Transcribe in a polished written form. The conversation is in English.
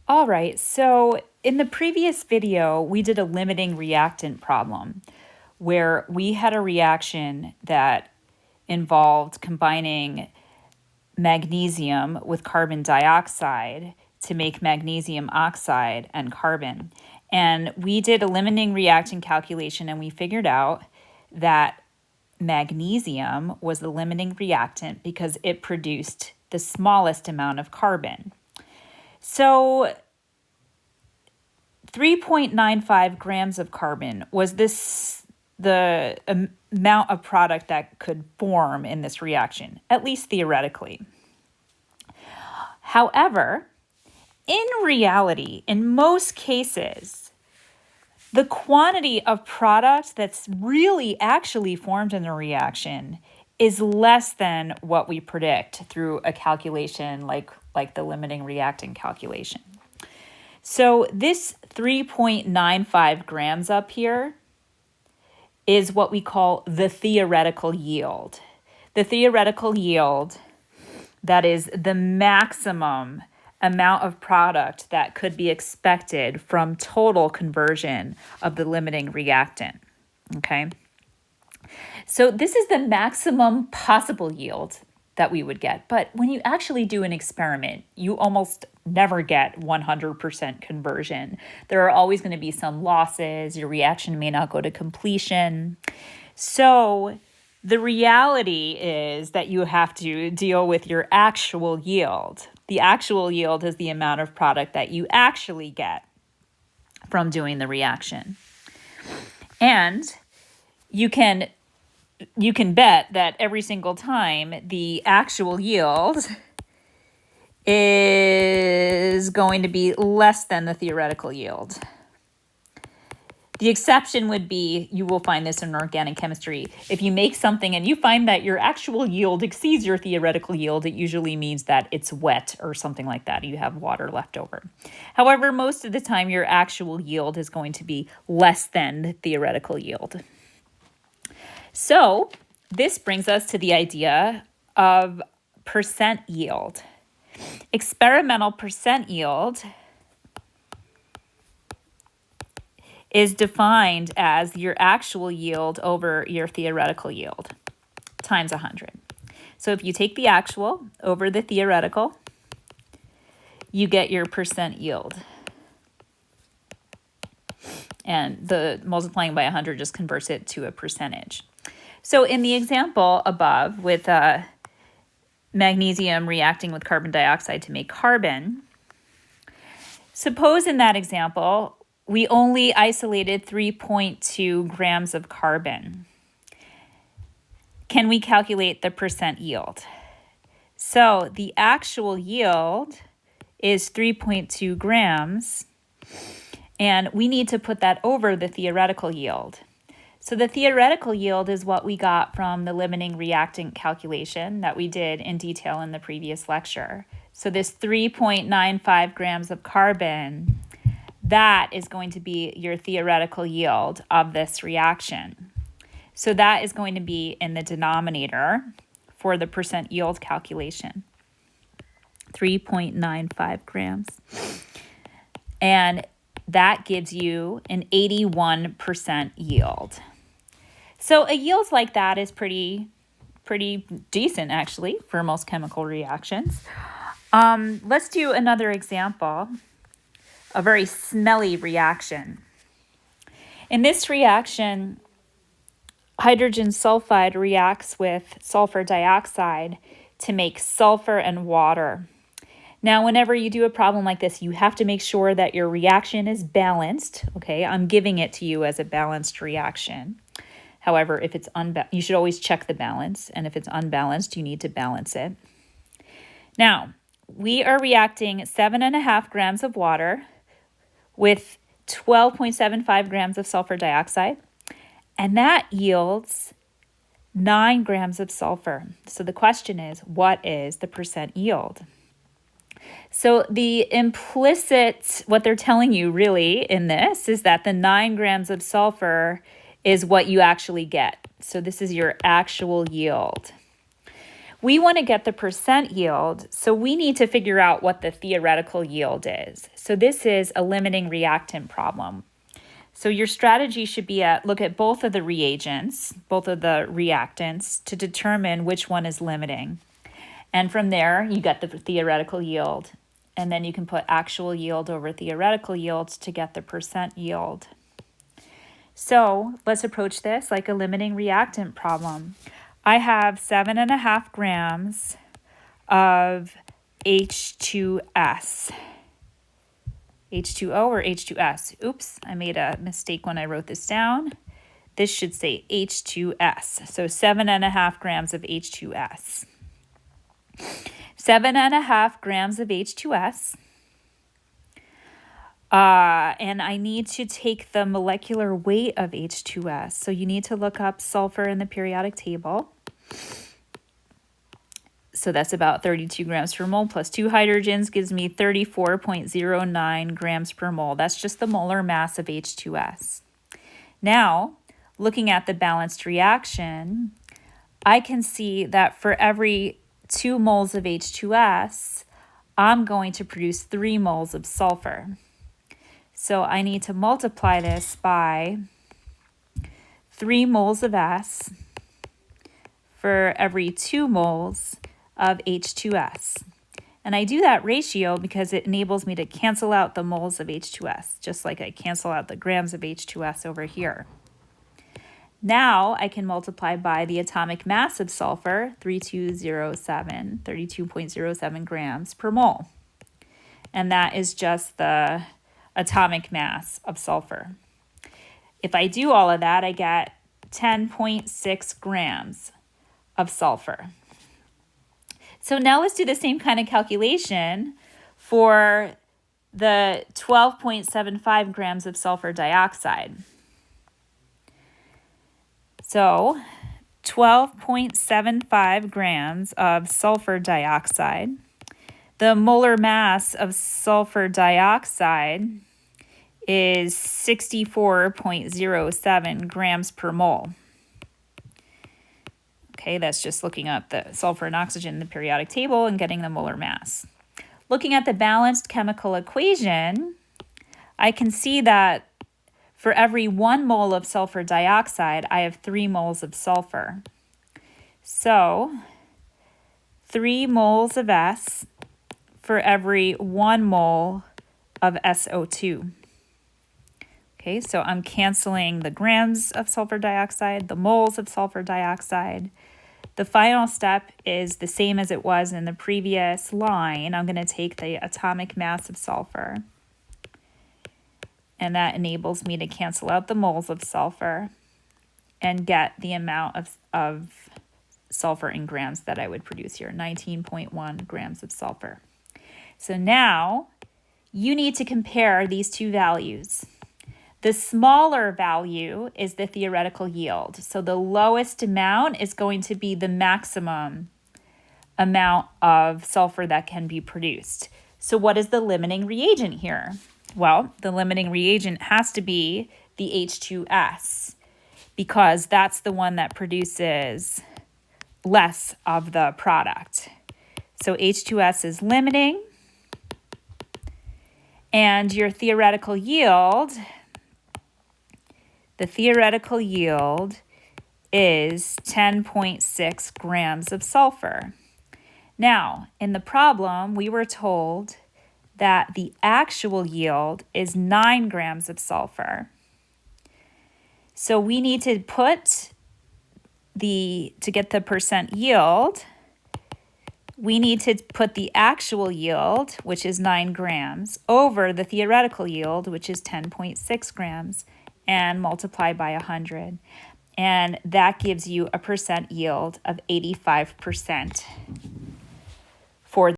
All right, so in the previous video, we did a limiting reactant problem where we had a reaction that involved combining magnesium with carbon dioxide to make magnesium oxide and carbon. And we did a limiting reactant calculation and we figured out that magnesium was the limiting reactant because it produced the smallest amount of carbon. So 3.95 grams of carbon was the amount of product that could form in this reaction, at least theoretically. However, in reality, in most cases, the quantity of product that's really actually formed in the reaction is less than what we predict through a calculation like the limiting reactant calculation. So this 3.95 grams up here is what we call the theoretical yield. The theoretical yield, that is the maximum amount of product that could be expected from total conversion of the limiting reactant, okay? So this is the maximum possible yield that we would get. But when you actually do an experiment, you almost never get 100% conversion. There are always going to be some losses. Your reaction may not go to completion. So the reality is that you have to deal with your actual yield. The actual yield is the amount of product that you actually get from doing the reaction. And you can bet that every single time the actual yield is going to be less than the theoretical yield. The exception would be, you will find this in organic chemistry, if you make something and you find that your actual yield exceeds your theoretical yield, it usually means that it's wet or something like that. You have water left over. However, most of the time your actual yield is going to be less than the theoretical yield. So this brings us to the idea of percent yield. Experimental percent yield is defined as your actual yield over your theoretical yield times 100. So if you take the actual over the theoretical, you get your percent yield. And the multiplying by 100 just converts it to a percentage. So in the example above with magnesium reacting with carbon dioxide to make carbon, suppose in that example, we only isolated 3.2 grams of carbon. Can we calculate the percent yield? So the actual yield is 3.2 grams, and we need to put that over the theoretical yield. So the theoretical yield is what we got from the limiting reactant calculation that we did in detail in the previous lecture. So this 3.95 grams of carbon, that is going to be your theoretical yield of this reaction. So that is going to be in the denominator for the percent yield calculation, 3.95 grams. And that gives you an 81% yield. So a yield like that is pretty decent, actually, for most chemical reactions. Let's do another example. A very smelly reaction. In this reaction, hydrogen sulfide reacts with sulfur dioxide to make sulfur and water. Now, whenever you do a problem like this, you have to make sure that your reaction is balanced. Okay, I'm giving it to you as a balanced reaction. However, if it's you should always check the balance, and if it's unbalanced, you need to balance it. Now, we are reacting 7.5 grams of water with 12.75 grams of sulfur dioxide, and that yields 9 grams of sulfur. So the question is, what is the percent yield? So the implicit, what they're telling you really in this is that the 9 grams of sulfur is what you actually get. So this is your actual yield. We want to get the percent yield, so we need to figure out what the theoretical yield is. So this is a limiting reactant problem. So your strategy should be look at both of the reagents, both of the reactants, to determine which one is limiting. And from there, you get the theoretical yield. And then you can put actual yield over theoretical yields to get the percent yield. So let's approach this like a limiting reactant problem. I have 7.5 grams of H2S. H2O or H2S? Oops, I made a mistake when I wrote this down. This should say H2S. So 7.5 grams of H2S. 7.5 grams of H2S. And I need to take the molecular weight of H2S. So you need to look up sulfur in the periodic table. So that's about 32 grams per mole plus 2 hydrogens gives me 34.09 grams per mole. That's just the molar mass of H2S. Now, looking at the balanced reaction, I can see that for every 2 moles of H2S, I'm going to produce 3 moles of sulfur. So I need to multiply this by 3 moles of S for every 2 moles of H2S. And I do that ratio because it enables me to cancel out the moles of H2S, just like I cancel out the grams of H2S over here. Now I can multiply by the atomic mass of sulfur, 32.07 grams per mole. And that is just the atomic mass of sulfur. If I do all of that, I get 10.6 grams of sulfur. So now let's do the same kind of calculation for the 12.75 grams of sulfur dioxide. So 12.75 grams of sulfur dioxide. The molar mass of sulfur dioxide is 64.07 grams per mole. Okay, that's just looking at the sulfur and oxygen in the periodic table and getting the molar mass. Looking at the balanced chemical equation, I can see that for every 1 mole of sulfur dioxide, I have 3 moles of sulfur. So 3 moles of S for every 1 mole of SO2. Okay, so I'm canceling the grams of sulfur dioxide, the moles of sulfur dioxide. The final step is the same as it was in the previous line. I'm going to take the atomic mass of sulfur, and that enables me to cancel out the moles of sulfur and get the amount of sulfur in grams that I would produce here, 19.1 grams of sulfur. So now you need to compare these two values. The smaller value is the theoretical yield. So the lowest amount is going to be the maximum amount of sulfur that can be produced. So what is the limiting reagent here? Well, the limiting reagent has to be the H2S because that's the one that produces less of the product. So H2S is limiting, and your theoretical yield, the theoretical yield is 10.6 grams of sulfur. Now, in the problem, we were told that the actual yield is 9 grams of sulfur. So we need to to get the percent yield, we need to put the actual yield, which is 9 grams, over the theoretical yield, which is 10.6 grams, and multiply by 100. And that gives you a percent yield of 85%.